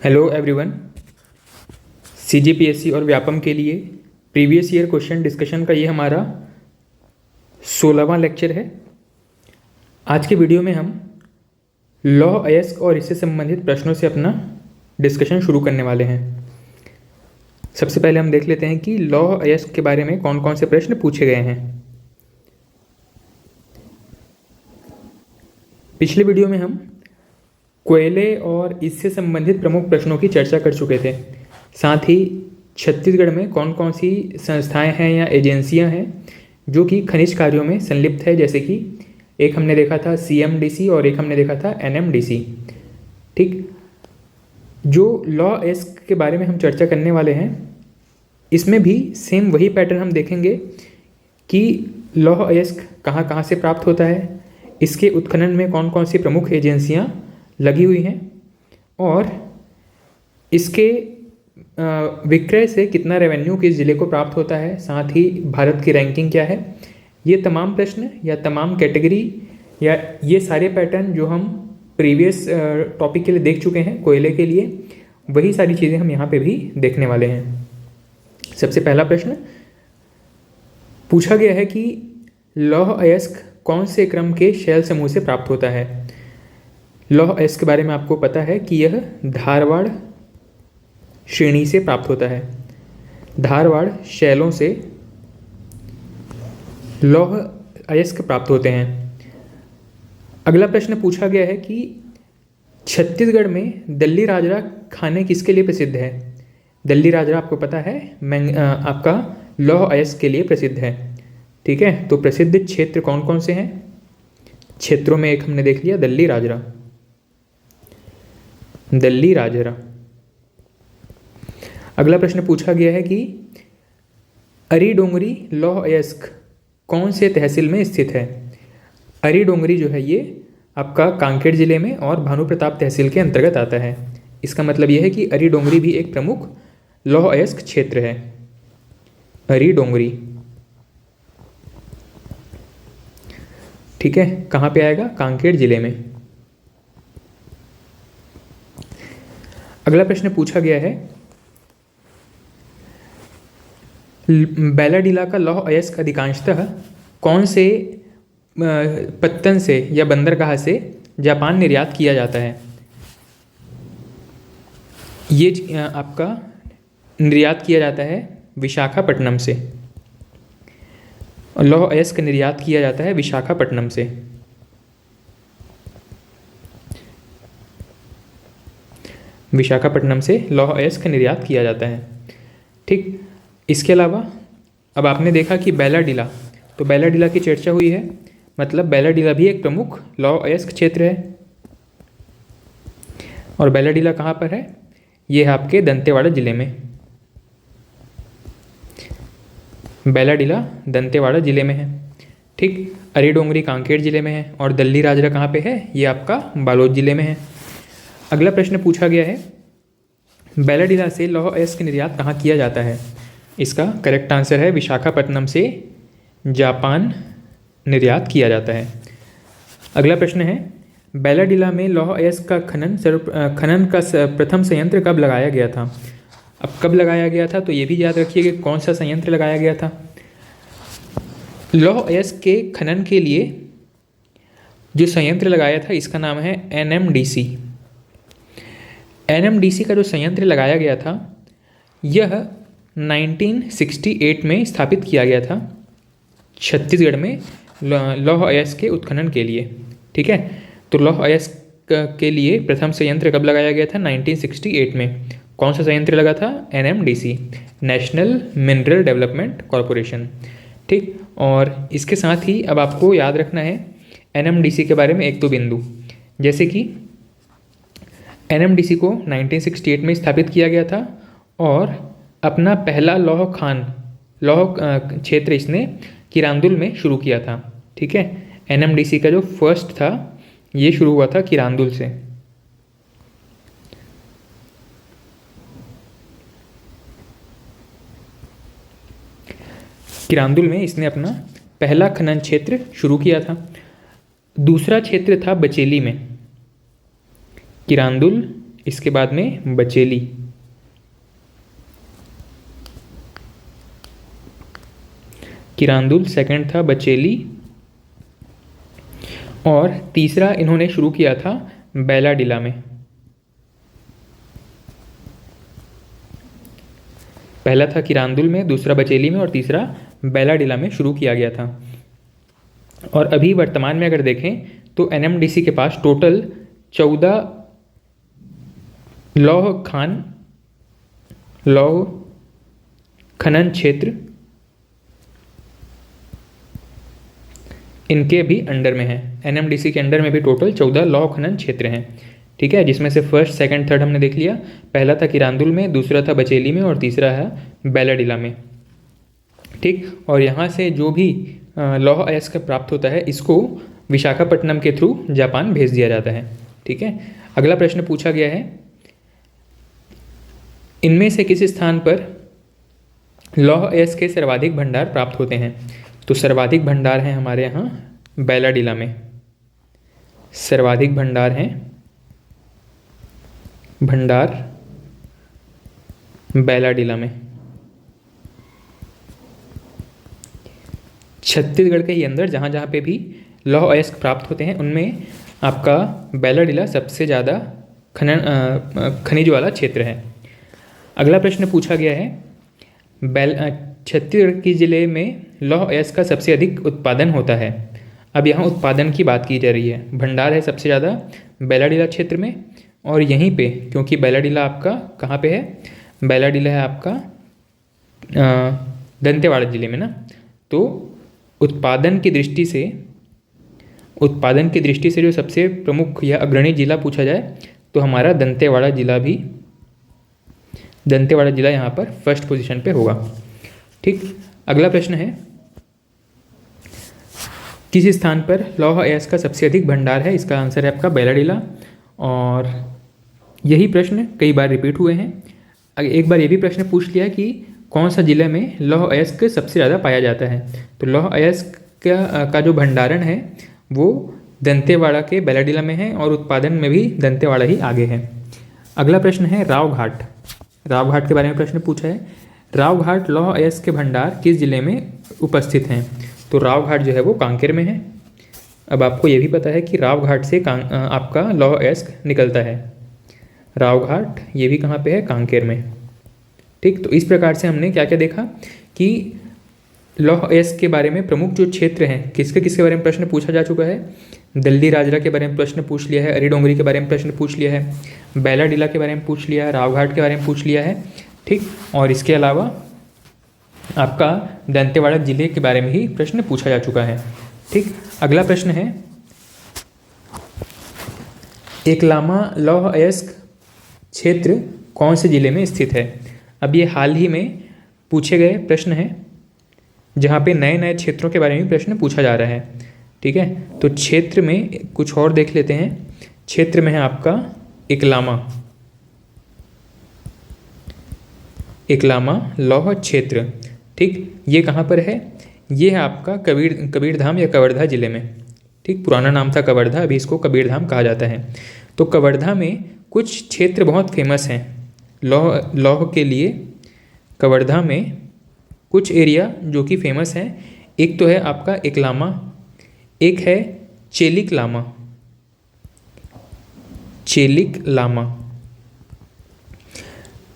Hello everyone. CGPSC और व्यापम के लिए प्रीवियस ईयर क्वेश्चन डिस्कशन का ये हमारा 16वां लेक्चर है। आज के वीडियो में हम लौह अयस्क और इससे संबंधित प्रश्नों से अपना डिस्कशन शुरू करने वाले हैं। सबसे पहले हम देख लेते हैं कि लौह अयस्क के बारे में कौन कौन से प्रश्न पूछे गए हैं। पिछले वीडियो में हम कोयले और इससे संबंधित प्रमुख प्रश्नों की चर्चा कर चुके थे। साथ ही छत्तीसगढ़ में कौन कौन सी संस्थाएं हैं या एजेंसियां हैं जो कि खनिज कार्यों में संलिप्त है, जैसे कि एक हमने देखा था सीएमडीसी और एक हमने देखा था एनएमडीसी। ठीक, जो लौह अयस्क के बारे में हम चर्चा करने वाले हैं इसमें भी सेम वही पैटर्न हम देखेंगे कि लौह अयस्क कहाँ कहाँ से प्राप्त होता है, इसके उत्खनन में कौन कौन सी प्रमुख एजेंसियां लगी हुई हैं और इसके विक्रय से कितना रेवेन्यू किस ज़िले को प्राप्त होता है, साथ ही भारत की रैंकिंग क्या है। ये तमाम प्रश्न या तमाम कैटेगरी या ये सारे पैटर्न जो हम प्रीवियस टॉपिक के लिए देख चुके हैं कोयले के लिए, वही सारी चीज़ें हम यहाँ पे भी देखने वाले हैं। सबसे पहला प्रश्न पूछा गया है कि लौह अयस्क कौन से क्रम के शैल समूह से प्राप्त होता है। लौह अयस्क के बारे में आपको पता है कि यह धारवाड़ श्रेणी से प्राप्त होता है। धारवाड़ शैलों से लौह अयस्क प्राप्त होते हैं। अगला प्रश्न पूछा गया है कि छत्तीसगढ़ में दल्ली राजरा खाने किसके लिए प्रसिद्ध है। दल्ली राजरा आपको पता है आपका लौह अयस्क के लिए प्रसिद्ध है। ठीक है, तो प्रसिद्ध क्षेत्र कौन कौन से हैं। क्षेत्रों में एक हमने देख लिया दल्ली राजरा। दल्ली राजरा। अगला प्रश्न पूछा गया है कि अरी डोंगरी लौह अयस्क कौन से तहसील में स्थित है। अरी डोंगरी जो है ये आपका कांकेर जिले में और भानु प्रताप तहसील के अंतर्गत आता है। इसका मतलब यह है कि अरी डोंगरी भी एक प्रमुख लौह अयस्क क्षेत्र है। अरी डोंगरी, ठीक है, कहाँ पे आएगा, कांकेर जिले में। अगला प्रश्न पूछा गया है बैलाडीला का लौह अयस्क अधिकांशतः कौन से पत्तन से या बंदरगाह से जापान निर्यात किया जाता है। ये आपका निर्यात किया जाता है विशाखापट्टनम से। लौह अयस्क निर्यात किया जाता है विशाखापट्टनम से। विशाखापट्टनम से लौह अयस्क निर्यात किया जाता है। ठीक, इसके अलावा अब आपने देखा कि बैलाडीला, तो बैलाडीला की चर्चा हुई है, मतलब बैलाडीला भी एक प्रमुख लौह अयस्क क्षेत्र है। और बैलाडीला कहाँ पर है, ये है आपके दंतेवाड़ा जिले में। बैलाडीला दंतेवाड़ा जिले में है। ठीक, अरी डोंगरी कांकेर जिले में है और दल्ली राजरा कहाँ पे है, ये आपका बालोद जिले में है। अगला प्रश्न पूछा गया है बैलाडीला से लौह अयस्क निर्यात कहाँ किया जाता है। इसका करेक्ट आंसर है विशाखापट्टनम से जापान निर्यात किया जाता है। अगला प्रश्न है बैलाडीला में लौह अयस्क का खनन का प्रथम संयंत्र कब लगाया गया था। अब कब लगाया गया था, तो ये भी याद रखिए कि कौन सा संयंत्र लगाया गया था। लौह अयस्क के खनन के लिए जो संयंत्र लगाया था इसका नाम है एनएमडीसी। एनएमडीसी का जो संयंत्र लगाया गया था यह 1968 में स्थापित किया गया था छत्तीसगढ़ में लौह अयस्क के उत्खनन के लिए। ठीक है, तो लौह अयस्क के लिए प्रथम संयंत्र कब लगाया गया था, 1968 में। कौन सा संयंत्र लगा था, NMDC, national mineral development corporation. ठीक, और इसके साथ ही अब आपको याद रखना है एनएमडीसी के बारे में एक दो बिंदु, जैसे कि एनएमडीसी को 1968 में स्थापित किया गया था और अपना पहला लौह क्षेत्र इसने किरांदुल में शुरू किया था। ठीक है, एनएमडीसी का जो फर्स्ट था ये शुरू हुआ था किरांदुल से। किरांदुल में इसने अपना पहला खनन क्षेत्र शुरू किया था। दूसरा क्षेत्र था बचेली में। किरांदुल इसके बाद में बचेली। किरांदुल सेकंड था, बचेली, और तीसरा इन्होंने शुरू किया था बैलाडिला में। पहला था किरांदुल में, दूसरा बचेली में और तीसरा बैलाडिला में शुरू किया गया था। और अभी वर्तमान में अगर देखें तो एनएमडीसी के पास टोटल 14 लौह खनन क्षेत्र इनके भी अंडर में है। एनएमडीसी के अंडर में भी टोटल 14 लौह खनन क्षेत्र हैं, ठीक है, जिसमें से फर्स्ट सेकंड थर्ड हमने देख लिया। पहला था किरांदुल में, दूसरा था बचेली में और तीसरा है बैलाडिला में, ठीक। और यहाँ से जो भी लौह अयस्क प्राप्त होता है इसको विशाखापट्टनम के थ्रू जापान भेज दिया जाता है, ठीक है। अगला प्रश्न पूछा गया है, इनमें से किस स्थान पर लौह अयस्क के सर्वाधिक भंडार प्राप्त होते हैं? तो सर्वाधिक भंडार हैं हमारे यहाँ बैलाडिला में, सर्वाधिक भंडार हैं बैलाडिला में। छत्तीसगढ़ के ही अंदर जहाँ जहाँ पे भी लौह अयस्क प्राप्त होते हैं उनमें आपका बैलाडिला सबसे ज़्यादा खनिज वाला क्षेत्र है। अगला प्रश्न पूछा गया है, छत्तीसगढ़ के ज़िले में लौह अयस्क का सबसे अधिक उत्पादन होता है। अब यहाँ उत्पादन की बात की जा रही है। भंडार है सबसे ज़्यादा बैलाडिला क्षेत्र में, और यहीं पे क्योंकि बैलाडिला आपका कहाँ पे है, बैलाडिला है आपका दंतेवाड़ा ज़िले में ना, तो उत्पादन की दृष्टि से जो सबसे प्रमुख या अग्रणी जिला पूछा जाए तो हमारा दंतेवाड़ा जिला यहाँ पर फर्स्ट पोजीशन पे होगा, ठीक। अगला प्रश्न है, किस स्थान पर लौह अयस्क का सबसे अधिक भंडार है? इसका आंसर है आपका बैलाडिला, और यही प्रश्न कई बार रिपीट हुए हैं। एक बार ये भी प्रश्न पूछ लिया कि कौन सा जिले में लौह अयस्क सबसे ज़्यादा पाया जाता है? तो लौह अयस्क का जो भंडारण है वो दंतेवाड़ा के बैलाडिला में है, और उत्पादन में भी दंतेवाड़ा ही आगे है। अगला प्रश्न है रावघाट के बारे में प्रश्न पूछा है। रावघाट लौह अयस्क के भंडार किस जिले में उपस्थित हैं? तो रावघाट जो है वो कांकेर में है। अब आपको ये भी पता है कि रावघाट से आपका लौह अयस्क निकलता है। रावघाट ये भी कहाँ पे है? कांकेर में, ठीक। तो इस प्रकार से हमने क्या क्या देखा कि लौह अयस्क के बारे में प्रमुख जो क्षेत्र हैं किसके बारे में प्रश्न पूछा जा चुका है। दल्ली राजरा के बारे में प्रश्न पूछ लिया है, अरीडोंगरी के बारे में प्रश्न पूछ लिया है, बैलाडिला के बारे में पूछ लिया है, रावघाट के बारे में पूछ लिया है, ठीक। और इसके अलावा आपका दंतेवाड़ा जिले के बारे में ही प्रश्न पूछा जा चुका है, ठीक। अगला प्रश्न है, एकलामा लौह अयस्क क्षेत्र कौन से जिले में स्थित है? अब ये हाल ही में पूछे गए प्रश्न हैं जहाँ पे नए नए क्षेत्रों के बारे में प्रश्न पूछा जा रहा है, ठीक है। तो क्षेत्र में कुछ और देख लेते हैं। क्षेत्र में है आपका एकलामा लौह क्षेत्र, ठीक। ये कहाँ पर है? ये है आपका कबीरधाम या कवर्धा जिले में, ठीक। पुराना नाम था कवर्धा, अभी इसको कबीरधाम कहा जाता है। तो कवर्धा में कुछ क्षेत्र बहुत फेमस हैं लौह के लिए। कवर्धा में कुछ एरिया जो कि फेमस हैं, एक तो है आपका एकलामा, एक है चेलिक लामा,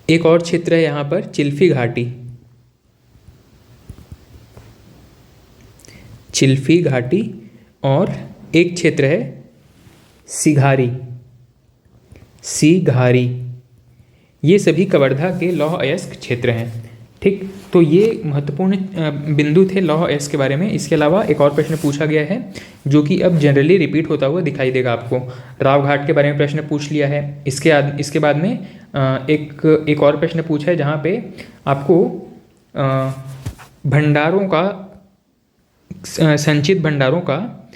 एक और क्षेत्र है यहाँ पर चिल्फी घाटी, और एक क्षेत्र है सिघारी। ये सभी कवर्धा के लौह अयस्क क्षेत्र हैं, ठीक। तो ये महत्वपूर्ण बिंदु थे लौह अयस्क के बारे में। इसके अलावा एक और प्रश्न पूछा गया है जो कि अब जनरली रिपीट होता हुआ दिखाई देगा आपको। रावघाट के बारे में प्रश्न पूछ लिया है। इसके बाद में एक और प्रश्न पूछा है जहाँ पे आपको भंडारों का संचित भंडारों का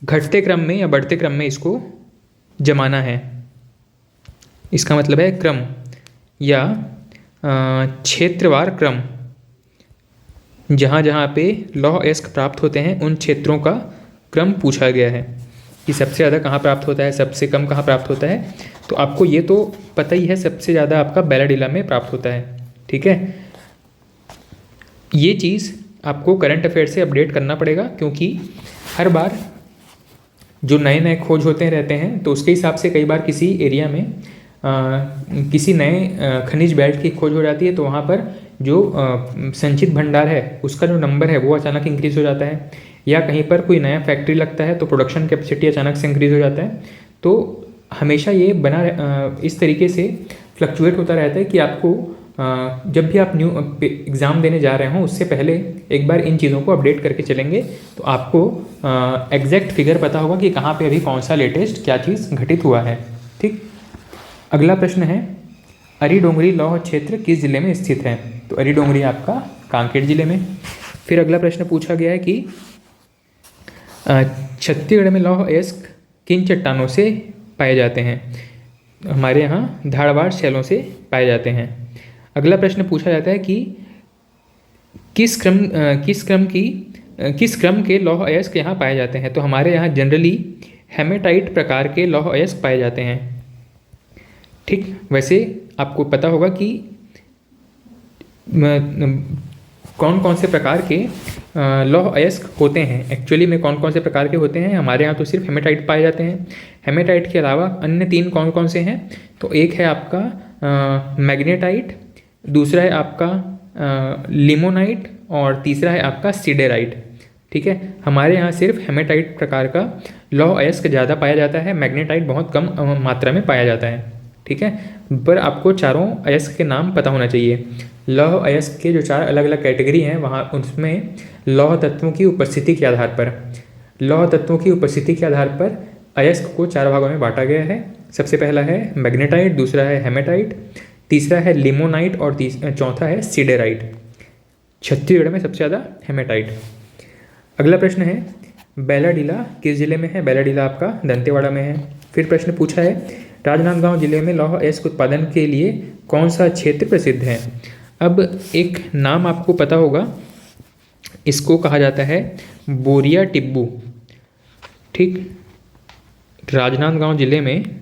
घटते क्रम में या बढ़ते क्रम में इसको जमाना है। इसका मतलब है क्रम या क्षेत्रवार क्रम, जहाँ जहाँ पे लौह अयस्क प्राप्त होते हैं उन क्षेत्रों का क्रम पूछा गया है कि सबसे ज़्यादा कहाँ प्राप्त होता है, सबसे कम कहाँ प्राप्त होता है। तो आपको ये तो पता ही है, सबसे ज़्यादा आपका बैलाडिला में प्राप्त होता है। ठीक है, ये चीज़ आपको करंट अफेयर से अपडेट करना पड़ेगा, क्योंकि हर बार जो नए नए खोज होते रहते हैं, तो उसके हिसाब से कई बार किसी एरिया में किसी नए खनिज बेल्ट की खोज हो जाती है, तो वहाँ पर जो संचित भंडार है उसका जो नंबर है वो अचानक इंक्रीज हो जाता है, या कहीं पर कोई नया फैक्ट्री लगता है तो प्रोडक्शन कैपेसिटी अचानक से इंक्रीज हो जाता है। तो हमेशा ये इस तरीके से फ्लक्चुएट होता रहता है कि आपको जब भी आप न्यू एग्ज़ाम देने जा रहे हों उससे पहले एक बार इन चीज़ों को अपडेट करके चलेंगे, तो आपको एग्जैक्ट फिगर पता होगा कि कहाँ पे अभी कौन सा लेटेस्ट क्या चीज़ घटित हुआ है। ठीक, अगला प्रश्न है, अरी डोंगरी लौह क्षेत्र किस जिले में स्थित है? तो अरी डोंगरी आपका कांकेर जिले में। फिर अगला प्रश्न पूछा गया है कि छत्तीसगढ़ में लौह अयस्क किन चट्टानों से पाए जाते हैं? हमारे यहाँ धारवाड़ शैलों से पाए जाते हैं। अगला प्रश्न पूछा जाता है कि किस क्रम के लौह अयस्क यहाँ पाए जाते हैं? तो हमारे यहाँ जनरली हेमेटाइट प्रकार के लौह अयस्क पाए जाते हैं। ठीक, वैसे आपको पता होगा कि कौन कौन से प्रकार के लौह अयस्क होते हैं, एक्चुअली में कौन कौन से प्रकार के होते हैं। हमारे यहाँ तो सिर्फ हेमेटाइट पाए जाते हैं। हेमेटाइट के अलावा अन्य 3 कौन कौन से हैं? तो एक है आपका मैग्नेटाइट, दूसरा है आपका लिमोनाइट, और तीसरा है आपका सिडेराइट। ठीक है, हमारे यहाँ सिर्फ हेमेटाइट प्रकार का लौह अयस्क ज़्यादा पाया जाता है, मैग्नेटाइट बहुत कम मात्रा में पाया जाता है। ठीक है, पर आपको चारों अयस्क के नाम पता होना चाहिए। लौह अयस्क के जो 4 अलग अलग कैटेगरी हैं, वहाँ उसमें लौह तत्वों की उपस्थिति के आधार पर अयस्क को 4 भागों में बांटा गया है। सबसे पहला है मैग्नेटाइट, दूसरा है हेमेटाइट, तीसरा है लिमोनाइट, और चौथा है सिडेराइट। छत्तीसगढ़ में सबसे ज़्यादा हेमेटाइट। अगला प्रश्न है, बैलाडिला किस जिले में है? बैलाडिला आपका दंतेवाड़ा में है। फिर प्रश्न पूछा है, राजनांदगांव जिले में लौह अयस्क उत्पादन के लिए कौन सा क्षेत्र प्रसिद्ध है? अब एक नाम आपको पता होगा, इसको कहा जाता है बोरिया टिब्बू। ठीक, राजनांदगांव जिले में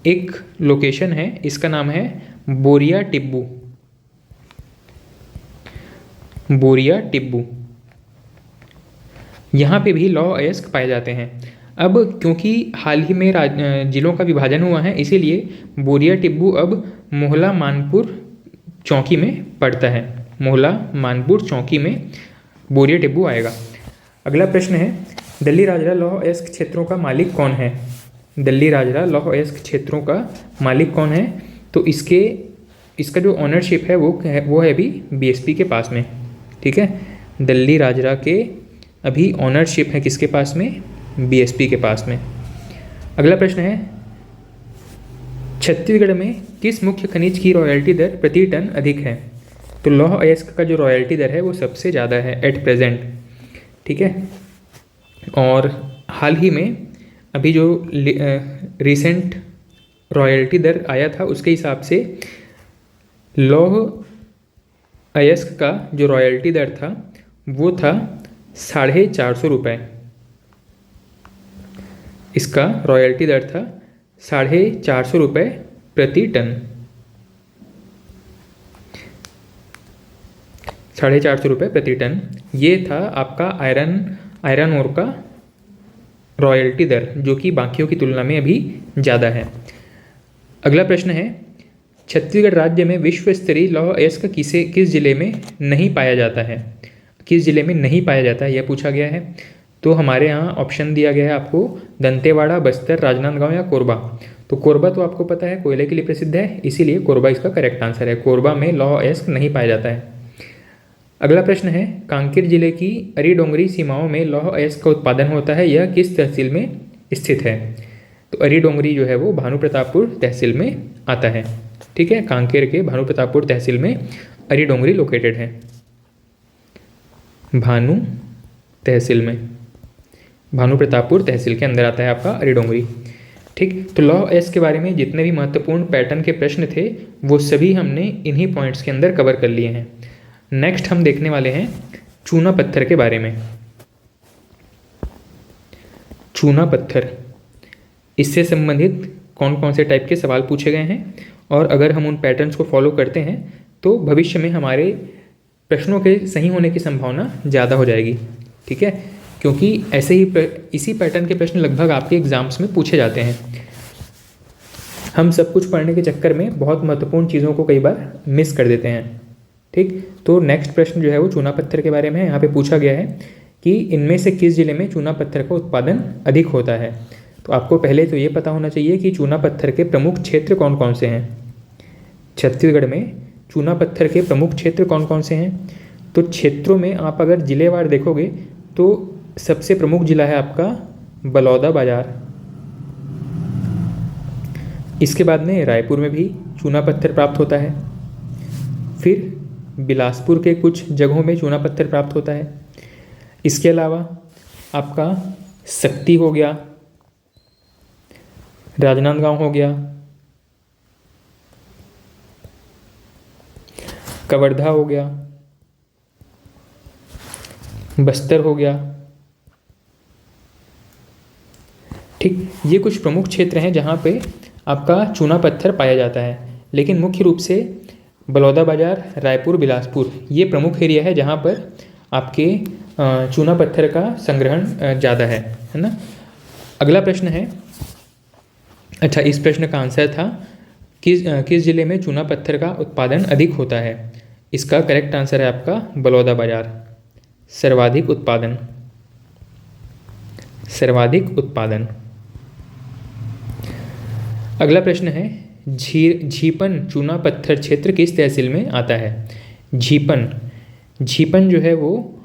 एक लोकेशन है, इसका नाम है बोरिया टिब्बू। यहाँ पे भी लौह अयस्क पाए जाते हैं। अब क्योंकि हाल ही में जिलों का विभाजन हुआ है, इसीलिए बोरिया टिब्बू अब मोहला मानपुर चौकी में पड़ता है। मोहला मानपुर चौकी में बोरिया टिब्बू आएगा। अगला प्रश्न है, दल्ली राजरा लौह अयस्क क्षेत्रों का मालिक कौन है? दल्ली राजरा लौह अयस्क क्षेत्रों का मालिक कौन है? तो इसका जो ऑनरशिप है वो है अभी बीएसपी के पास में। ठीक है, दल्ली राजरा के अभी ऑनरशिप है किसके पास में? बीएसपी के पास में। अगला प्रश्न है, छत्तीसगढ़ में किस मुख्य खनिज की रॉयल्टी दर प्रति टन अधिक है? तो लौह अयस्क का जो रॉयल्टी दर है वो सबसे ज़्यादा है एट प्रेजेंट। ठीक है, और हाल ही में अभी जो रिसेंट रॉयल्टी दर आया था उसके हिसाब से लौह अयस्क का जो रॉयल्टी दर था वो था 450 रुपये। इसका रॉयल्टी दर था 450 रुपये प्रति टन। 450 रुपये प्रति टन ये था आपका आयरन ओर का रॉयल्टी दर, जो कि बाकियों की तुलना में अभी ज़्यादा है। अगला प्रश्न है, छत्तीसगढ़ राज्य में विश्व स्तरीय लौह अयस्क किस जिले में नहीं पाया जाता है? किस जिले में नहीं पाया जाता है यह पूछा गया है। तो हमारे यहाँ ऑप्शन दिया गया है आपको, दंतेवाड़ा, बस्तर, राजनांदगांव या कोरबा। तो कोरबा तो आपको पता है कोयले के लिए प्रसिद्ध है, इसीलिए कोरबा इसका करेक्ट आंसर है। कोरबा में लौह अयस्क नहीं पाया जाता है। अगला प्रश्न है, कांकेर जिले की अरी डोंगरी सीमाओं में लौह अयस्क का उत्पादन होता है, यह किस तहसील में स्थित है? तो अरी डोंगरी जो है वो भानु प्रतापपुर तहसील में आता है। ठीक है, कांकेर के भानु प्रतापपुर तहसील में अरी डोंगरी लोकेटेड है। भानु प्रतापपुर तहसील के अंदर आता है आपका अरी डोंगरी। ठीक, तो लौह अयस्क के बारे में जितने भी महत्वपूर्ण पैटर्न के प्रश्न थे वो सभी हमने इन्हीं पॉइंट्स के अंदर कवर कर लिए हैं। नेक्स्ट हम देखने वाले हैं चूना पत्थर के बारे में। चूना पत्थर, इससे संबंधित कौन कौन से टाइप के सवाल पूछे गए हैं, और अगर हम उन पैटर्न्स को फॉलो करते हैं तो भविष्य में हमारे प्रश्नों के सही होने की संभावना ज़्यादा हो जाएगी। ठीक है, क्योंकि ऐसे ही इसी पैटर्न के प्रश्न लगभग आपके एग्जाम्स में पूछे जाते हैं। हम सब कुछ पढ़ने के चक्कर में बहुत महत्वपूर्ण चीज़ों को कई बार मिस कर देते हैं। ठीक, तो नेक्स्ट प्रश्न जो है वो चूना पत्थर के बारे में है। यहाँ पे पूछा गया है कि इनमें से किस जिले में चूना पत्थर का उत्पादन अधिक होता है। तो आपको पहले तो ये पता होना चाहिए कि चूना पत्थर के प्रमुख क्षेत्र कौन कौन से हैं। छत्तीसगढ़ में चूना पत्थर के प्रमुख क्षेत्र कौन कौन से हैं, तो क्षेत्रों में आप अगर जिलेवार देखोगे तो सबसे प्रमुख जिला है आपका बलौदाबाजार। इसके बाद में रायपुर में भी चूना पत्थर प्राप्त होता है। फिर बिलासपुर के कुछ जगहों में चूना पत्थर प्राप्त होता है। इसके अलावा आपका सक्ती हो गया, राजनांदगांव हो गया, कवर्धा हो गया, बस्तर हो गया। ठीक, ये कुछ प्रमुख क्षेत्र हैं जहाँ पे आपका चूना पत्थर पाया जाता है, लेकिन मुख्य रूप से बलौदाबाजार, रायपुर, बिलासपुर ये प्रमुख एरिया है जहाँ पर आपके चूना पत्थर का संग्रहण ज़्यादा है ना। अगला प्रश्न है, अच्छा इस प्रश्न का आंसर था किस जिले में चूना पत्थर का उत्पादन अधिक होता है। इसका करेक्ट आंसर है आपका बलौदाबाजार, सर्वाधिक उत्पादन, सर्वाधिक उत्पादन। अगला प्रश्न है झीपन चूना पत्थर क्षेत्र किस तहसील में आता है। झीपन जो है वो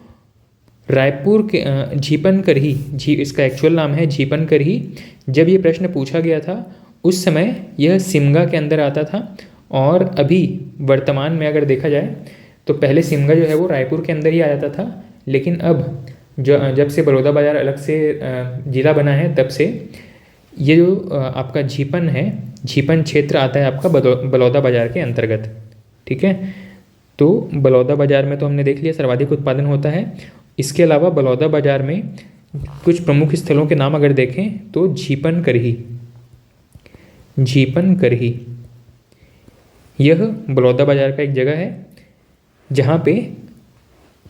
रायपुर के झीपन करही, इसका एक्चुअल नाम है झीपन करही। जब ये प्रश्न पूछा गया था उस समय यह सिमगा के अंदर आता था, और अभी वर्तमान में अगर देखा जाए तो पहले सिमगा जो है वो रायपुर के अंदर ही आ जाता था, लेकिन अब जब से बलौदाबाजार अलग से जिला बना है तब से ये जो आपका झीपन है, झीपन क्षेत्र आता है आपका बलौदाबाजार के अंतर्गत। ठीक है, तो बलौदाबाजार में तो हमने देख लिया सर्वाधिक उत्पादन होता है। इसके अलावा बलौदाबाजार में कुछ प्रमुख स्थलों के नाम अगर देखें तो झीपन करही, झीपन करही यह बलौदाबाजार का एक जगह है जहाँ पे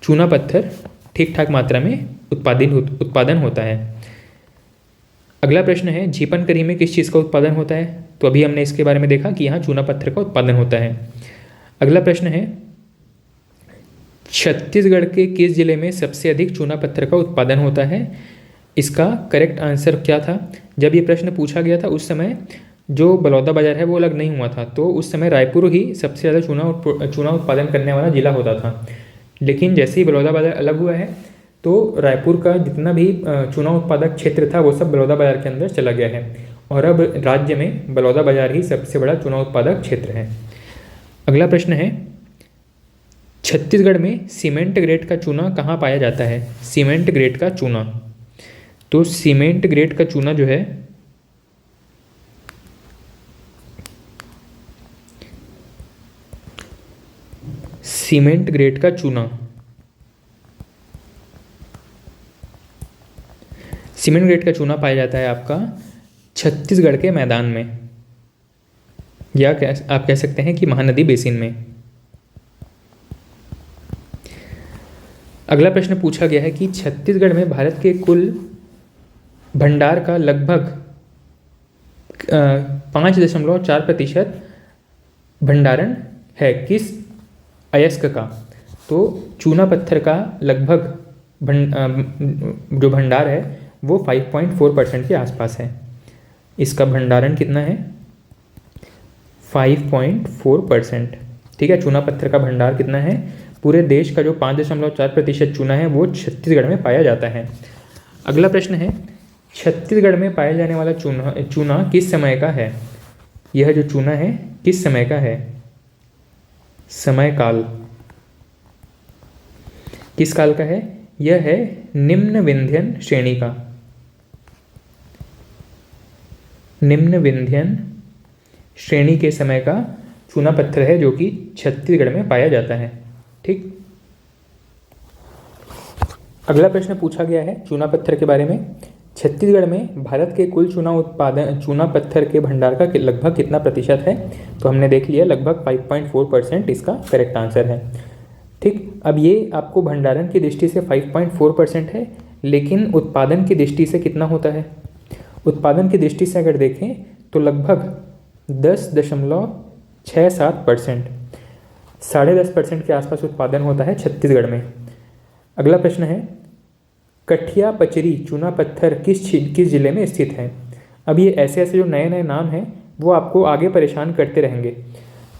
चूना पत्थर ठीक ठाक मात्रा में उत्पादन होता है। अगला प्रश्न है झीपन करही में किस चीज़ का उत्पादन होता है। तो अभी हमने इसके बारे में देखा कि यहाँ चूना पत्थर का उत्पादन होता है। अगला प्रश्न है छत्तीसगढ़ के किस जिले में सबसे अधिक चूना पत्थर का उत्पादन होता है। इसका करेक्ट आंसर क्या था। जब ये प्रश्न पूछा गया था उस समय जो बलौदाबाजार है वो अलग नहीं हुआ था, तो उस समय रायपुर ही सबसे ज़्यादा चूना उत्पादन करने वाला जिला होता था। लेकिन जैसे ही बलौदाबाजार अलग हुआ है तो रायपुर का जितना भी चूना उत्पादक क्षेत्र था वो सब बलौदाबाजार के अंदर चला गया है, और अब राज्य में बलौदाबाजार ही सबसे बड़ा चूना उत्पादक क्षेत्र है। अगला प्रश्न है छत्तीसगढ़ में सीमेंट ग्रेड का चूना कहाँ पाया जाता है। सीमेंट ग्रेड का चूना, तो सीमेंट ग्रेड का चूना जो है सीमेंट ग्रेड का चूना, सीमेंट ग्रेड का चूना पाया जाता है आपका छत्तीसगढ़ के मैदान में, या आप कह सकते हैं कि महानदी बेसिन में। अगला प्रश्न पूछा गया है कि छत्तीसगढ़ में भारत के कुल भंडार का लगभग 5.4% भंडारण है किस अयस्क का। तो चूना पत्थर का लगभग जो भंडार है वो 5.4% के आसपास है। इसका भंडारण कितना है 5.4%। ठीक है, चूना पत्थर का भंडार कितना है, पूरे देश का जो 5.4% चूना है वो छत्तीसगढ़ में पाया जाता है। अगला प्रश्न है छत्तीसगढ़ में पाया जाने वाला चूना किस समय का है। यह जो चूना है किस समय का है, समय काल किस काल का है। यह है निम्न विंध्यन श्रेणी का, निम्न विंध्यन श्रेणी के समय का चूना पत्थर है जो कि छत्तीसगढ़ में पाया जाता है। ठीक, अगला प्रश्न पूछा गया है चूना पत्थर के बारे में छत्तीसगढ़ में भारत के कुल चूना पत्थर के भंडार का लगभग कितना प्रतिशत है? तो हमने देख लिया लगभग 5.4% इसका करेक्ट आंसर है। ठीक, अब ये आपको भंडारण की दृष्टि से 5.4% है, लेकिन उत्पादन की दृष्टि से कितना होता है? उत्पादन की दृष्टि से अगर देखें तो लगभग 10.67%, 10.5% के आसपास उत्पादन होता है छत्तीसगढ़ में। अगला प्रश्न है, कठिया पचरी चूना पत्थर किस जिले में स्थित है? अब ये ऐसे जो नए नए नाम हैं वो आपको आगे परेशान करते रहेंगे,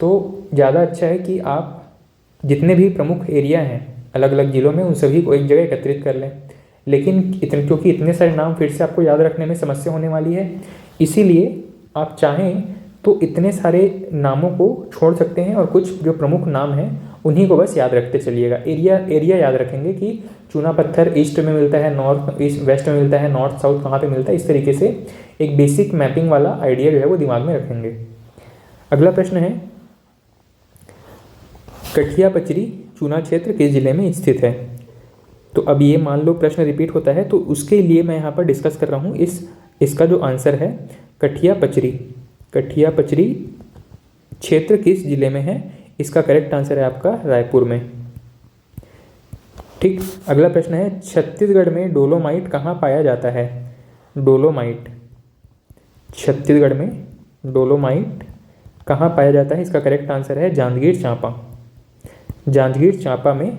तो ज़्यादा अच्छा है कि आप जितने भी प्रमुख एरिया हैं अलग अलग जिलों में उन सभी को एक जगह एकत्रित कर लें। लेकिन क्योंकि इतने सारे नाम फिर से आपको याद रखने में समस्या होने वाली है, इसीलिए आप चाहें तो इतने सारे नामों को छोड़ सकते हैं और कुछ जो प्रमुख नाम हैं उन्हीं को बस याद रखते चलिएगा। एरिया याद रखेंगे कि चूना पत्थर ईस्ट में मिलता है, नॉर्थ ईस्ट वेस्ट में मिलता है, नॉर्थ साउथ कहाँ पे मिलता है, इस तरीके से एक बेसिक मैपिंग वाला आइडिया जो है वो दिमाग में रखेंगे। अगला प्रश्न है, कठिया पचरी चूना क्षेत्र किस जिले में स्थित है? तो अब ये मान लो प्रश्न रिपीट होता है, तो उसके लिए मैं यहाँ पर डिस्कस कर रहा हूँ इसका जो आंसर है कठिया पचरी क्षेत्र किस जिले में है? इसका करेक्ट आंसर है आपका रायपुर में। ठीक, अगला प्रश्न है, छत्तीसगढ़ में डोलोमाइट कहाँ पाया जाता है? छत्तीसगढ़ में डोलोमाइट कहाँ पाया जाता है? इसका करेक्ट आंसर है जांजगीर चांपा में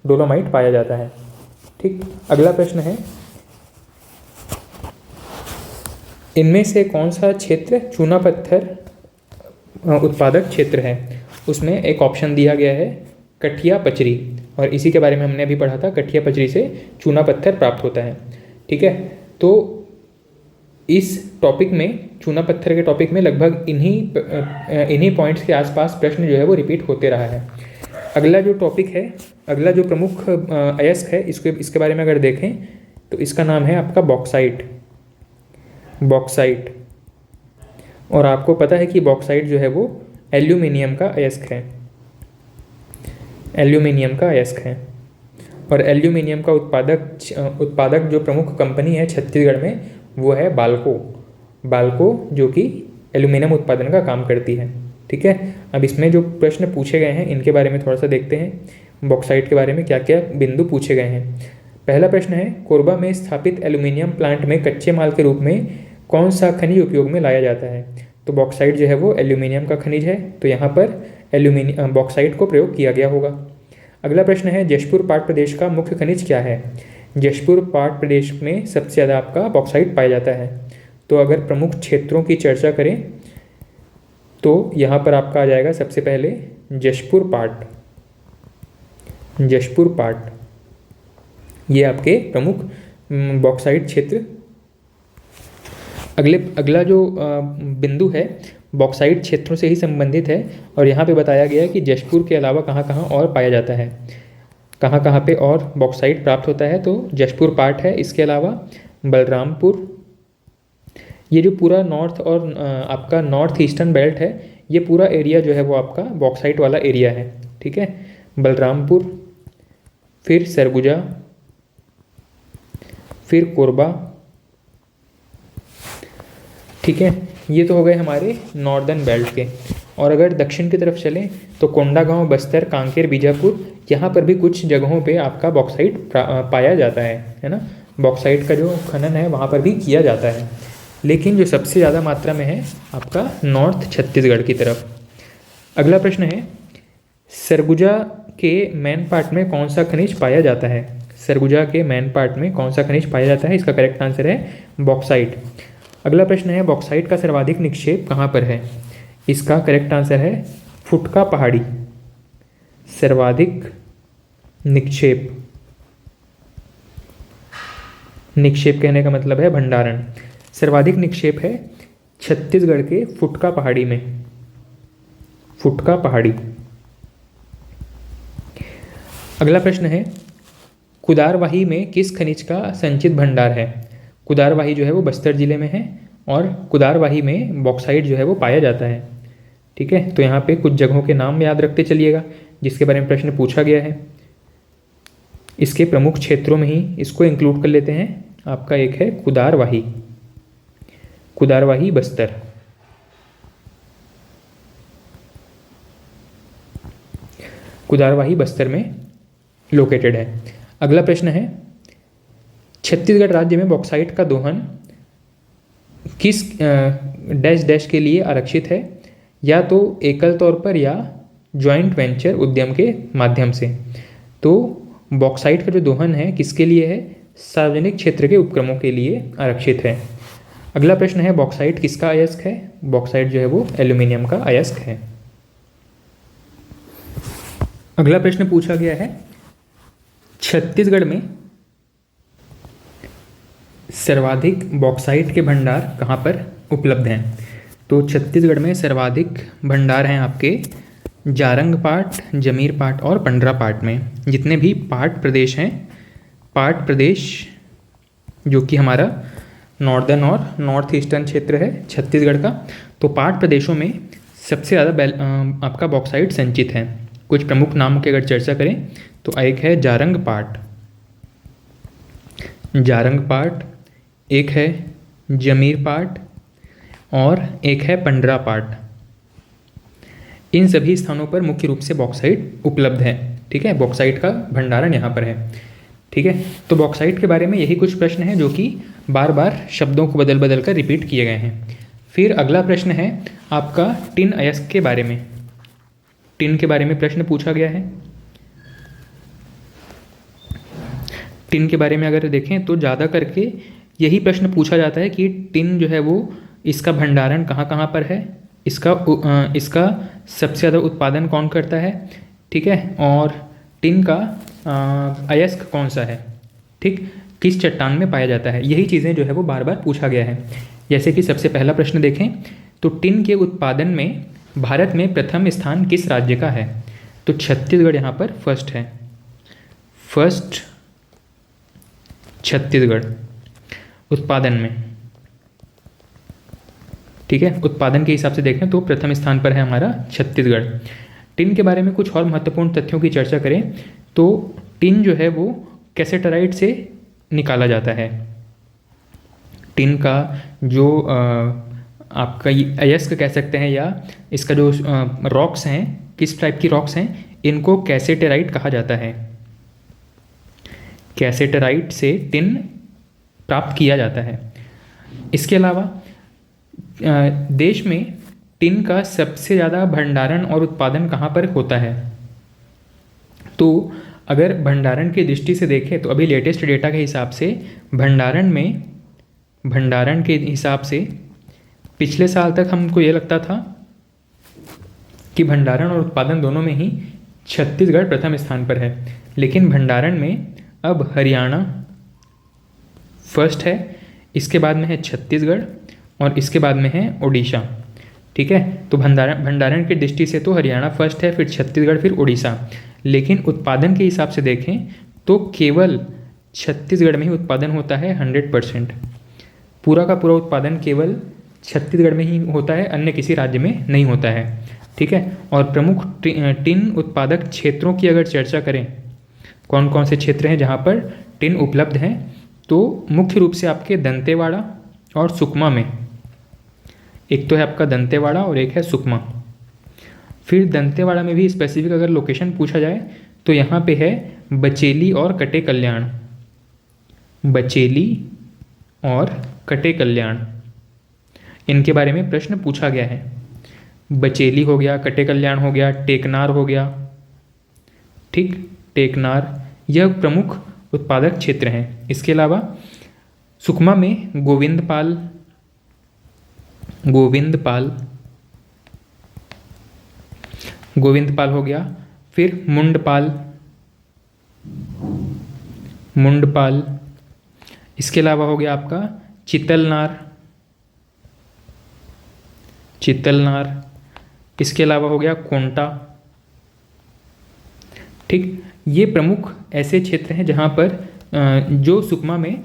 डोलोमाइट पाया जाता है। ठीक, अगला प्रश्न है, इनमें से कौन सा क्षेत्र चूना पत्थर उत्पादक क्षेत्र है? उसमें एक ऑप्शन दिया गया है कठिया पचरी, और इसी के बारे में हमने अभी पढ़ा था, कठिया पचरी से चूना पत्थर प्राप्त होता है। ठीक है, तो इस टॉपिक में चूना पत्थर के टॉपिक में लगभग इन्हीं पॉइंट्स के आसपास प्रश्न जो है वो रिपीट होते रहा है। अगला जो टॉपिक है, अगला जो प्रमुख अयस्क है, इसके बारे में अगर देखें तो इसका नाम है आपका बॉक्साइट। और आपको पता है कि बॉक्साइट जो है वो एल्यूमिनियम का अयस्क है। और एल्यूमिनियम का उत्पादक जो प्रमुख कंपनी है छत्तीसगढ़ में वो है बाल्को, जो कि एल्यूमिनियम उत्पादन का काम करती है। ठीक है, अब इसमें जो प्रश्न पूछे गए हैं इनके बारे में थोड़ा सा देखते हैं। बॉक्साइट के बारे में क्या क्या बिंदु पूछे गए हैं। पहला प्रश्न है, कोरबा में स्थापित एल्यूमिनियम प्लांट में कच्चे माल के रूप में कौन सा खनिज उपयोग में लाया जाता है? तो बॉक्साइट जो है वो एल्यूमिनियम का खनिज है, तो यहाँ पर बॉक्साइट को प्रयोग किया गया होगा। अगला प्रश्न है, जशपुर पाट प्रदेश का मुख्य खनिज क्या है? जशपुर पाट प्रदेश में सबसे ज़्यादा आपका बॉक्साइट पाया जाता है। तो अगर प्रमुख क्षेत्रों की चर्चा करें तो यहाँ पर आपका आ जाएगा सबसे पहले जशपुर पाट, ये आपके प्रमुख बॉक्साइट क्षेत्र। अगला जो बिंदु है बॉक्साइट क्षेत्रों से ही संबंधित है, और यहाँ पे बताया गया है कि जशपुर के अलावा कहाँ कहाँ और पाया जाता है, कहाँ कहाँ पे और बॉक्साइट प्राप्त होता है। तो जशपुर पाट है, इसके अलावा बलरामपुर, ये जो पूरा नॉर्थ और आपका नॉर्थ ईस्टर्न बेल्ट है, ये पूरा एरिया जो है वो आपका बॉक्साइट वाला एरिया है। ठीक है, बलरामपुर, फिर सरगुजा, फिर कोरबा। ठीक है, ये तो हो गए हमारे नॉर्दर्न बेल्ट के। और अगर दक्षिण की तरफ चलें तो कोंडागांव, बस्तर, कांकेर, बीजापुर, यहाँ पर भी कुछ जगहों पे आपका बॉक्साइट पाया जाता है ना। बॉक्साइट का जो खनन है वहाँ पर भी किया जाता है, लेकिन जो सबसे ज़्यादा मात्रा में है आपका नॉर्थ छत्तीसगढ़ की तरफ। अगला प्रश्न है, सरगुजा के मेन पार्ट में कौन सा खनिज पाया जाता है? सरगुजा के मेन पार्ट में कौन सा खनिज पाया जाता है? इसका करेक्ट आंसर है बॉक्साइट। अगला प्रश्न है, बॉक्साइट का सर्वाधिक निक्षेप कहाँ पर है? इसका करेक्ट आंसर है फुटका पहाड़ी। सर्वाधिक निक्षेप कहने का मतलब है भंडारण। सर्वाधिक निक्षेप है छत्तीसगढ़ के फुटका पहाड़ी। अगला प्रश्न है, कुदारवाही में किस खनिज का संचित भंडार है? कुदारवाही जो है वो बस्तर जिले में है, और कुदारवाही में बॉक्साइट जो है वो पाया जाता है। ठीक है, तो यहाँ पे कुछ जगहों के नाम याद रखते चलिएगा जिसके बारे में प्रश्न पूछा गया है। इसके प्रमुख क्षेत्रों में ही इसको इंक्लूड कर लेते हैं आपका एक है कुदारवाही, कुदारवाही बस्तर। कुदारवाही बस्तर में लोकेटेड है। अगला प्रश्न है, छत्तीसगढ़ राज्य में बॉक्साइट का दोहन किस डैश डैश के लिए आरक्षित है, या तो एकल तौर पर या जॉइंट वेंचर उद्यम के माध्यम से। तो बॉक्साइट का जो दोहन है किसके लिए है, सार्वजनिक क्षेत्र के उपक्रमों के लिए आरक्षित है। अगला प्रश्न है, बॉक्साइट किसका अयस्क है, बॉक्साइट जो है वो एल्यूमिनियम का अयस्क है। अगला प्रश्न पूछा गया है, छत्तीसगढ़ में सर्वाधिक बॉक्साइट के भंडार कहाँ पर उपलब्ध हैं। तो छत्तीसगढ़ में सर्वाधिक भंडार हैं आपके जारंग पाट, जमीर पाट और पंडरा पाट में। जितने भी पाट प्रदेश हैं, पाट प्रदेश जो कि हमारा नॉर्दर्न और नॉर्थ ईस्टर्न क्षेत्र है छत्तीसगढ़ का, तो पाट प्रदेशों में सबसे ज़्यादा आपका बॉक्साइट संचित है। कुछ प्रमुख नामों की अगर चर्चा करें तो एक है जारंग पाट, जारंग पाट, एक है जमीर पाट और एक है पंडरा पाट। इन सभी स्थानों पर मुख्य रूप से बॉक्साइट उपलब्ध है। ठीक है, बॉक्साइट का भंडारण यहाँ पर है। ठीक है, तो बॉक्साइट के बारे में यही कुछ प्रश्न हैं जो कि बार बार शब्दों को बदल बदल कर रिपीट किए गए हैं। फिर अगला प्रश्न है आपका टिन अयस्क के बारे में। टिन के बारे में प्रश्न पूछा गया है। टिन के बारे में अगर देखें तो ज़्यादा करके यही प्रश्न पूछा जाता है कि टिन जो है वो इसका भंडारण कहाँ कहाँ पर है, इसका सबसे ज़्यादा उत्पादन कौन करता है, ठीक है, और टिन का अयस्क कौन सा है, ठीक, किस चट्टान में पाया जाता है। यही चीज़ें जो है वो बार बार पूछा गया है। जैसे कि सबसे पहला प्रश्न देखें तो टिन के उत्पादन में भारत में प्रथम स्थान किस राज्य का है। तो छत्तीसगढ़ यहाँ पर फर्स्ट है, फर्स्ट छत्तीसगढ़ उत्पादन में। ठीक है, उत्पादन के हिसाब से देखें तो प्रथम स्थान पर है हमारा छत्तीसगढ़। टिन के बारे में कुछ और महत्वपूर्ण तथ्यों की चर्चा करें तो टिन जो है वो कैसेटराइट से निकाला जाता है। टिन का जो आपका अयस्क कह सकते हैं या इसका जो रॉक्स हैं, किस टाइप की रॉक्स हैं, इनको कैसेटराइट कहा जाता है। कैसेटराइट से टिन प्राप्त किया जाता है। इसके अलावा देश में टिन का सबसे ज़्यादा भंडारण और उत्पादन कहाँ पर होता है। तो अगर भंडारण की दृष्टि से देखें तो अभी लेटेस्ट डेटा के हिसाब से भंडारण के हिसाब से पिछले साल तक हमको ये लगता था कि भंडारण और उत्पादन दोनों में ही छत्तीसगढ़ प्रथम स्थान पर है, लेकिन भंडारण में अब हरियाणा फर्स्ट है, इसके बाद में है छत्तीसगढ़ और इसके बाद में है उड़ीसा। ठीक है, तो भंडारण की दृष्टि से तो हरियाणा फर्स्ट है, फिर छत्तीसगढ़, फिर उड़ीसा। लेकिन उत्पादन के हिसाब से देखें तो केवल छत्तीसगढ़ में ही उत्पादन होता है 100%। पूरा का पूरा उत्पादन केवल छत्तीसगढ़ में ही होता है, अन्य किसी राज्य में नहीं होता है। ठीक है, और प्रमुख टिन उत्पादक क्षेत्रों की अगर चर्चा करें, कौन कौन से क्षेत्र हैं जहाँ पर टिन उपलब्ध हैं, तो मुख्य रूप से आपके दंतेवाड़ा और सुकमा में। एक तो है आपका दंतेवाड़ा और एक है सुकमा। फिर दंतेवाड़ा में भी स्पेसिफिक अगर लोकेशन पूछा जाए तो यहाँ पे है बचेली और कटे कल्याण, बचेली और कटे कल्याण, इनके बारे में प्रश्न पूछा गया है। बचेली हो गया, कटे कल्याण हो गया, टेकनार हो गया। ठीक, टेकनार यह प्रमुख उत्पादक क्षेत्र हैं। इसके अलावा सुकमा में गोविंदपाल हो गया, फिर मुंडपाल, इसके अलावा हो गया आपका चितलनार, इसके अलावा हो गया कोंटा। ठीक, ये प्रमुख ऐसे क्षेत्र हैं जहाँ पर जो सुकमा में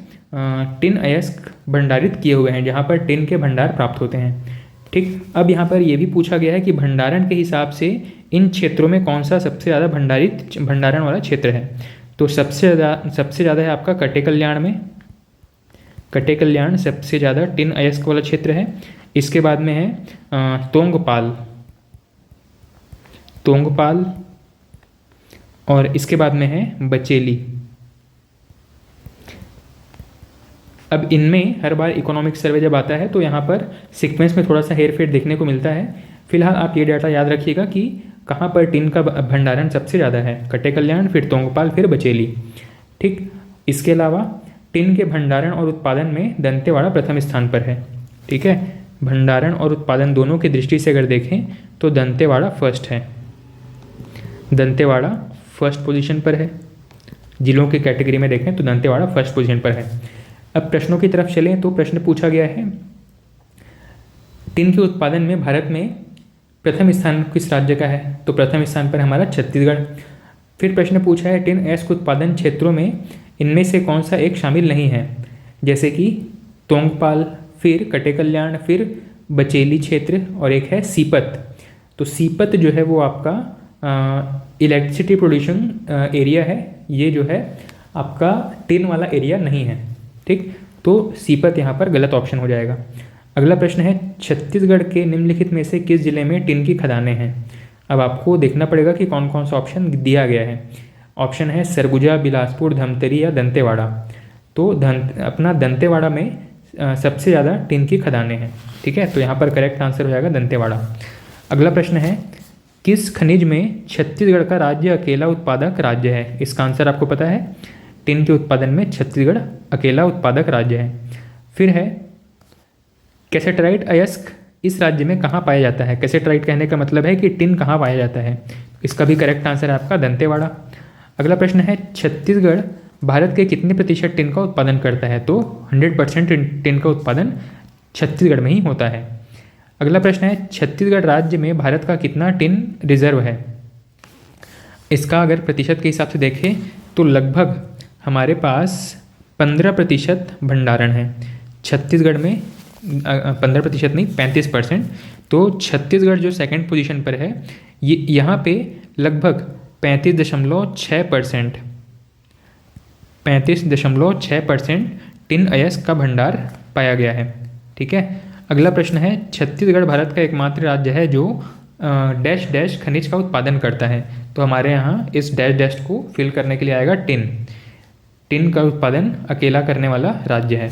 टिन अयस्क भंडारित किए हुए हैं, जहाँ पर टिन के भंडार प्राप्त होते हैं। ठीक, अब यहाँ पर यह भी पूछा गया है कि भंडारण के हिसाब से इन क्षेत्रों में कौन सा सबसे ज़्यादा भंडारण वाला क्षेत्र है। तो सबसे ज़्यादा है आपका कटे कल्याण में, कटे कल्याण सबसे ज़्यादा टिन अयस्क वाला क्षेत्र है। इसके बाद में है तोंगपाल और इसके बाद में है बचेली। अब इनमें हर बार इकोनॉमिक सर्वे जब आता है तो यहाँ पर सीक्वेंस में थोड़ा सा हेर फेर देखने को मिलता है। फिलहाल आप ये डाटा याद रखिएगा कि कहाँ पर टिन का भंडारण सबसे ज़्यादा है, कटे कल्याण, फिर तोंगपाल, फिर बचेली। ठीक, इसके अलावा टिन के भंडारण और उत्पादन में दंतेवाड़ा प्रथम स्थान पर है। ठीक है, भंडारण और उत्पादन दोनों की दृष्टि से अगर देखें तो दंतेवाड़ा फर्स्ट है, दंतेवाड़ा फर्स्ट पोजीशन पर है। जिलों की कैटेगरी में देखें तो दंतेवाड़ा फर्स्ट पोजीशन पर है। अब प्रश्नों की तरफ चलें तो प्रश्न पूछा गया है टिन के उत्पादन में भारत में प्रथम स्थान किस राज्य का है, तो प्रथम स्थान पर हमारा छत्तीसगढ़। फिर प्रश्न पूछा है टिन अयस्क उत्पादन क्षेत्रों में इनमें से कौन सा एक शामिल नहीं है, जैसे कि तोंगपाल, फिर कटे कल्याण, फिर बचेली क्षेत्र और एक है सीपत। तो सीपत जो है वो आपका इलेक्ट्रिसिटी प्रोड्यूसिंग एरिया है, ये जो है आपका टिन वाला एरिया नहीं है। ठीक, तो सीपत यहाँ पर गलत ऑप्शन हो जाएगा। अगला प्रश्न है छत्तीसगढ़ के निम्नलिखित में से किस जिले में टिन की खदानें हैं। अब आपको देखना पड़ेगा कि कौन कौन सा ऑप्शन दिया गया है। ऑप्शन है सरगुजा, बिलासपुर, धमतरी या दंतेवाड़ा। तो अपना दंतेवाड़ा में सबसे ज़्यादा टिन की खदानें हैं। ठीक है, तो यहाँ पर करेक्ट आंसर हो जाएगा दंतेवाड़ा। अगला प्रश्न है किस खनिज में छत्तीसगढ़ का राज्य अकेला उत्पादक राज्य है। इसका आंसर आपको पता है, टिन के उत्पादन में छत्तीसगढ़ अकेला उत्पादक राज्य है। फिर है कैसेटराइट अयस्क इस राज्य में कहाँ पाया जाता है। कैसेटराइट कहने का मतलब है कि टिन कहाँ पाया जाता है, इसका भी करेक्ट आंसर है आपका दंतेवाड़ा। अगला प्रश्न है छत्तीसगढ़ भारत के कितने प्रतिशत टिन का उत्पादन करता है, तो 100% टिन का उत्पादन छत्तीसगढ़ में ही होता है। अगला प्रश्न है छत्तीसगढ़ राज्य में भारत का कितना टिन रिजर्व है। इसका अगर प्रतिशत के हिसाब से देखें तो लगभग हमारे पास 15% भंडारण है छत्तीसगढ़ में। 15% नहीं, 35%। तो छत्तीसगढ़ जो सेकंड पोजीशन पर है, ये यहाँ पे लगभग 35.6% टिन अयस्क का भंडार पाया गया है। ठीक है, अगला प्रश्न है छत्तीसगढ़ भारत का एकमात्र राज्य है जो डैश डैश खनिज का उत्पादन करता है। तो हमारे यहाँ इस डैश डैश को फिल करने के लिए आएगा टिन का उत्पादन अकेला करने वाला राज्य है।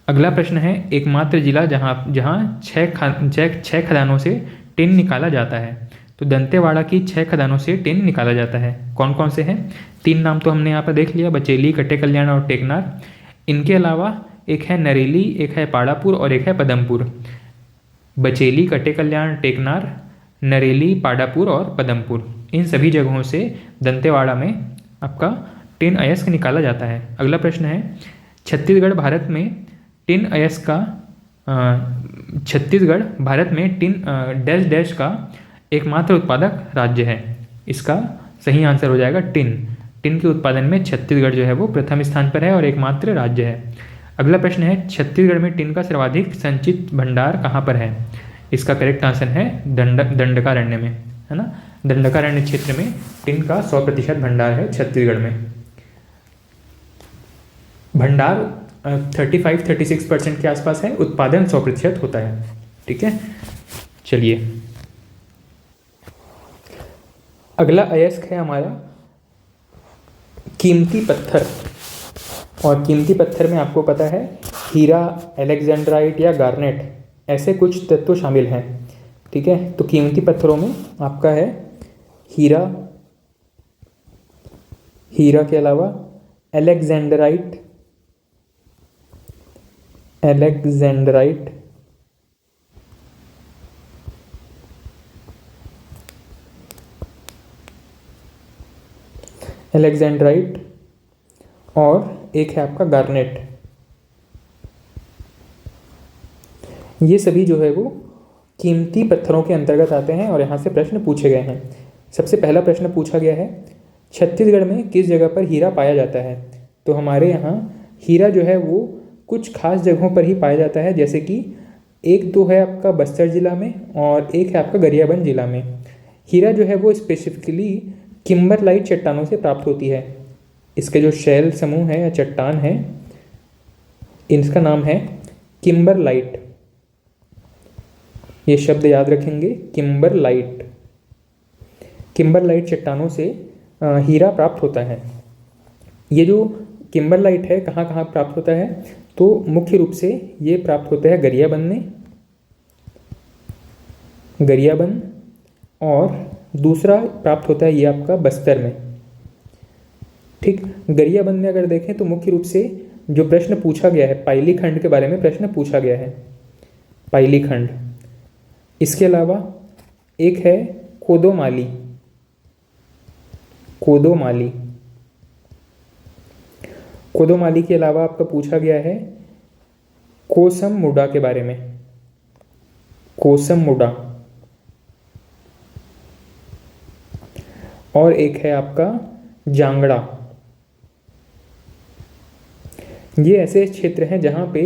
अगला प्रश्न है एकमात्र जिला जहाँ छः खदानों से टिन निकाला जाता है। तो दंतेवाड़ा की 6 खदानों से टिन निकाला जाता है। कौन कौन से हैं, 3 नाम तो हमने यहाँ पर देख लिया, बचेली, कटे कल्याण और टेकनार। इनके अलावा एक है नरेली, एक है पाड़ापुर और एक है पदमपुर। बचेली, कटे कल्याण, टेकनार, नरेली, पाड़ापुर और पदमपुर, इन सभी जगहों से दंतेवाड़ा में आपका टिन अयस्क निकाला जाता है। अगला प्रश्न है छत्तीसगढ़ भारत में टिन डैश डैश का एकमात्र उत्पादक राज्य है। इसका सही आंसर हो जाएगा टिन के उत्पादन में छत्तीसगढ़ जो है वो प्रथम स्थान पर है और एकमात्र राज्य है। अगला प्रश्न है छत्तीसगढ़ में टिन का सर्वाधिक संचित भंडार कहाँ पर है। इसका करेक्ट आंसर है दंडकारण्य में, है ना। दंडकारण्य क्षेत्र में टिन का 100% भंडार है छत्तीसगढ़ में। भंडार 35-36% के आसपास है, उत्पादन 100% होता है। ठीक है, चलिए अगला अयस्क है हमारा कीमती पत्थर। और कीमती पत्थर में आपको पता है हीरा, एलेक्जेंड्राइट या गार्नेट, ऐसे कुछ तत्व शामिल हैं। ठीक है, तो कीमती पत्थरों में आपका है हीरा के अलावा एलेक्जेंड्राइट और एक है आपका गार्नेट। ये सभी जो है वो कीमती पत्थरों के अंतर्गत आते हैं और यहाँ से प्रश्न पूछे गए हैं। सबसे पहला प्रश्न पूछा गया है छत्तीसगढ़ में किस जगह पर हीरा पाया जाता है। तो हमारे यहाँ हीरा जो है वो कुछ खास जगहों पर ही पाया जाता है, जैसे कि एक तो है आपका बस्तर जिला में और एक है आपका गरियाबंद जिला में। हीरा जो है वो स्पेसिफिकली किम्बरलाइट चट्टानों से प्राप्त होती है। इसके जो शैल समूह है या चट्टान है, इनका नाम है किम्बरलाइट। ये शब्द याद रखेंगे, किम्बरलाइट। किम्बरलाइट चट्टानों से हीरा प्राप्त होता है। ये जो किम्बरलाइट है कहाँ कहाँ प्राप्त होता है, तो मुख्य रूप से ये प्राप्त होता है गरियाबंद में, गरियाबंद, और दूसरा प्राप्त होता है ये आपका बस्तर में। ठीक, गरियाबंद में अगर देखें तो मुख्य रूप से जो प्रश्न पूछा गया है, पाइली खंड के बारे में प्रश्न पूछा गया है, पाइली खंड। इसके अलावा एक है कोदोमाली, कोदोमाली। कोदोमाली के अलावा आपका पूछा गया है कोसम मुडा के बारे में, कोसम मुडा। और एक है आपका जांगड़ा। ये ऐसे क्षेत्र हैं जहाँ पे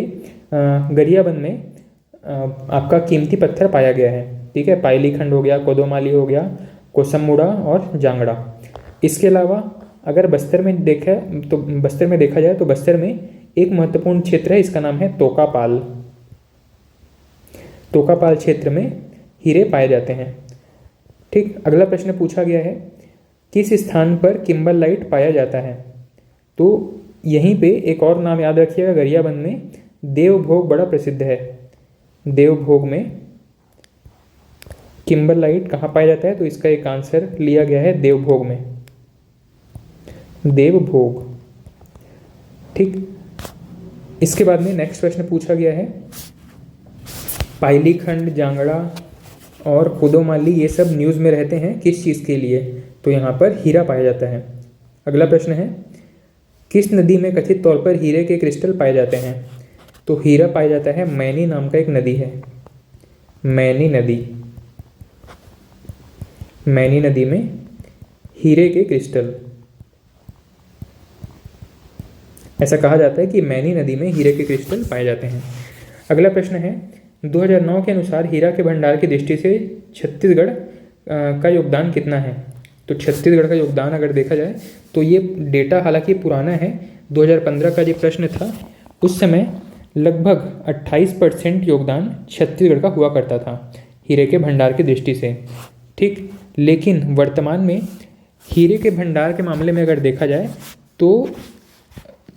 गरियाबंद में आपका कीमती पत्थर पाया गया है। ठीक है, पाइली खंड हो गया, कोदोमाली हो गया, कोसम मुडा और जांगड़ा। इसके अलावा अगर बस्तर में देखा जाए तो बस्तर में एक महत्वपूर्ण क्षेत्र है, इसका नाम है तोकापाल। तोकापाल क्षेत्र में हीरे पाए जाते हैं। ठीक, अगला प्रश्न पूछा गया है किस स्थान पर किम्बरलाइट पाया जाता है, तो यहीं पे एक और नाम याद रखिएगा, गरियाबंद में देवभोग बड़ा प्रसिद्ध है। देवभोग में किम्बरलाइट कहाँ पाया जाता है, तो इसका एक आंसर लिया गया है देवभोग में, देवभोग। ठीक, इसके बाद में नेक्स्ट प्रश्न पूछा गया है पाइली खंड, जांगड़ा और कोदोमाली ये सब न्यूज़ में रहते हैं किस चीज़ के लिए, तो यहाँ पर हीरा पाया जाता है। अगला प्रश्न है किस नदी में कथित तौर पर हीरे के क्रिस्टल पाए जाते हैं, तो हीरा पाया जाता है मैनी नाम का एक नदी है, मैनी नदी। मैनी नदी में हीरे के क्रिस्टल, ऐसा कहा जाता है कि मैनी नदी में हीरे के क्रिस्टल पाए जाते हैं। अगला प्रश्न है 2009 के अनुसार हीरा के भंडार की दृष्टि से छत्तीसगढ़ का योगदान कितना है, तो छत्तीसगढ़ का योगदान अगर देखा जाए तो ये डेटा हालांकि पुराना है, 2015 का जो प्रश्न था उस समय लगभग 28% योगदान छत्तीसगढ़ का हुआ करता था हीरे के भंडार की दृष्टि से। ठीक, लेकिन वर्तमान में हीरे के भंडार के मामले में अगर देखा जाए तो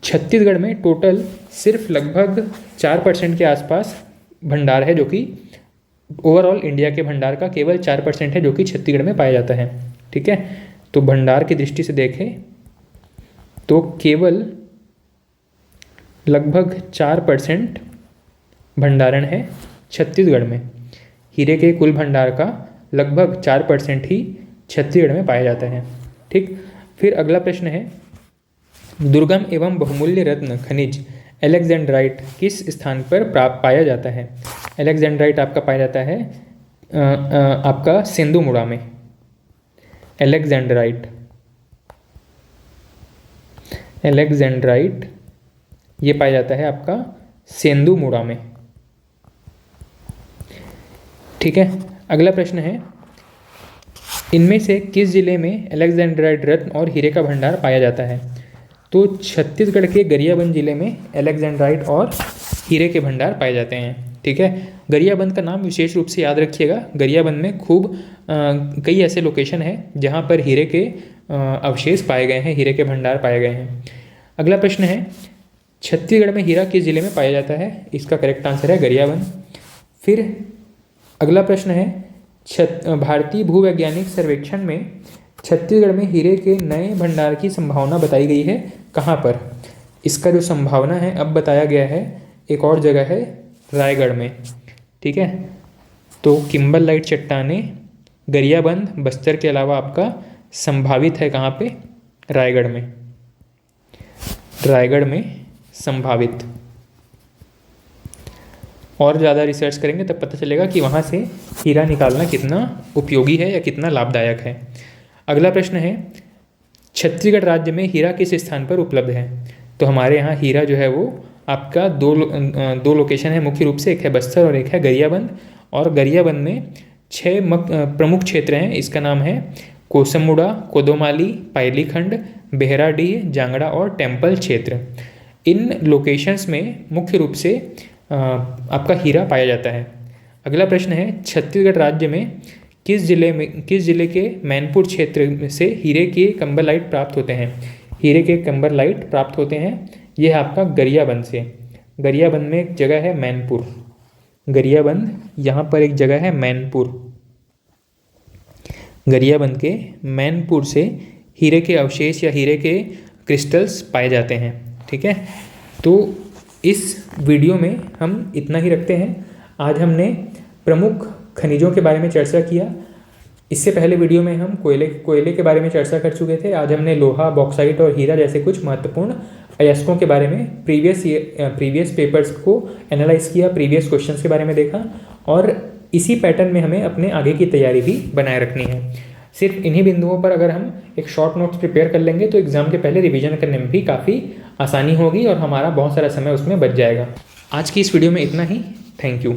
छत्तीसगढ़ में टोटल सिर्फ लगभग 4% के आसपास भंडार है, जो कि ओवरऑल इंडिया के भंडार का केवल 4% है जो कि छत्तीसगढ़ में पाया जाता है। ठीक है, तो भंडार की दृष्टि से देखें तो केवल लगभग 4% भंडारण है छत्तीसगढ़ में। हीरे के कुल भंडार का लगभग 4% ही छत्तीसगढ़ में पाया जाता है। ठीक, फिर अगला प्रश्न है दुर्गम एवं बहुमूल्य रत्न खनिज एलेक्जेंड्राइट किस स्थान पर प्राप्त पाया जाता है। एलेक्जेंड्राइट आपका पाया जाता है आपका सेंधुमुड़ा में, एलेक्जेंड्राइट। एलेक्जेंड्राइट ये पाया जाता है आपका सेंधुमुड़ा में। ठीक है, अगला प्रश्न है इनमें से किस जिले में एलेक्जेंड्राइट रत्न और हीरे का भंडार पाया जाता है, तो छत्तीसगढ़ के गरियाबंद जिले में एलेक्जेंड्राइट और हीरे के भंडार पाए जाते हैं। ठीक है, गरियाबंद का नाम विशेष रूप से याद रखिएगा, गरियाबंद में खूब कई ऐसे लोकेशन हैं जहां पर हीरे के अवशेष पाए गए हैं, हीरे के भंडार पाए गए हैं। अगला प्रश्न है छत्तीसगढ़ में हीरा किस जिले में पाया जाता है, इसका करेक्ट आंसर है गरियाबंद। फिर अगला प्रश्न है भारतीय भूवैज्ञानिक सर्वेक्षण में छत्तीसगढ़ में हीरे के नए भंडार की संभावना बताई गई है कहाँ पर, इसका जो संभावना है अब बताया गया है एक और जगह है रायगढ़ में। ठीक है, तो किम्बरलाइट चट्टानें गरियाबंद बस्तर के अलावा आपका संभावित है कहाँ पे, रायगढ़ में, रायगढ़ में संभावित। और ज़्यादा रिसर्च करेंगे तब पता चलेगा कि वहाँ से हीरा निकालना कितना उपयोगी है या कितना लाभदायक है। अगला प्रश्न है छत्तीसगढ़ राज्य में हीरा किस स्थान पर उपलब्ध है, तो हमारे यहाँ हीरा जो है वो आपका दो लोकेशन है मुख्य रूप से, एक है बस्तर और एक है गरियाबंद। और गरियाबंद में 6 प्रमुख क्षेत्र हैं, इसका नाम है कोसमुड़ा, कोदोमाली, पायलीखंड, बेहराडीह, जांगड़ा और टेम्पल क्षेत्र। इन लोकेशंस में मुख्य रूप से आपका हीरा पाया जाता है। अगला प्रश्न है, छत्तीसगढ़ राज्य में किस जिले के मैनपुर क्षेत्र से हीरे के कंबरलाइट प्राप्त होते हैं? हीरे के कंबरलाइट प्राप्त होते हैं, यह है आपका गरियाबंद से। गरियाबंद में एक जगह है मैनपुर, गरियाबंद यहाँ पर एक जगह है मैनपुर। गरियाबंद के मैनपुर से हीरे के अवशेष या हीरे के क्रिस्टल्स पाए जाते हैं। ठीक है, तो इस वीडियो में हम इतना ही रखते हैं। आज हमने प्रमुख खनिजों के बारे में चर्चा किया। इससे पहले वीडियो में हम कोयले के बारे में चर्चा कर चुके थे। आज हमने लोहा, बॉक्साइट और हीरा जैसे कुछ महत्वपूर्ण अयस्कों के बारे में प्रीवियस पेपर्स को एनालाइज किया, प्रीवियस क्वेश्चंस के बारे में देखा, और इसी पैटर्न में हमें अपने आगे की तैयारी भी बनाए रखनी है। सिर्फ इन्हीं बिंदुओं पर अगर हम एक शॉर्ट नोट्स प्रिपेयर कर लेंगे तो एग्जाम के पहले रिवीजन करने में भी काफ़ी आसानी होगी और हमारा बहुत सारा समय उसमें बच जाएगा। आज की इस वीडियो में इतना ही। Thank you.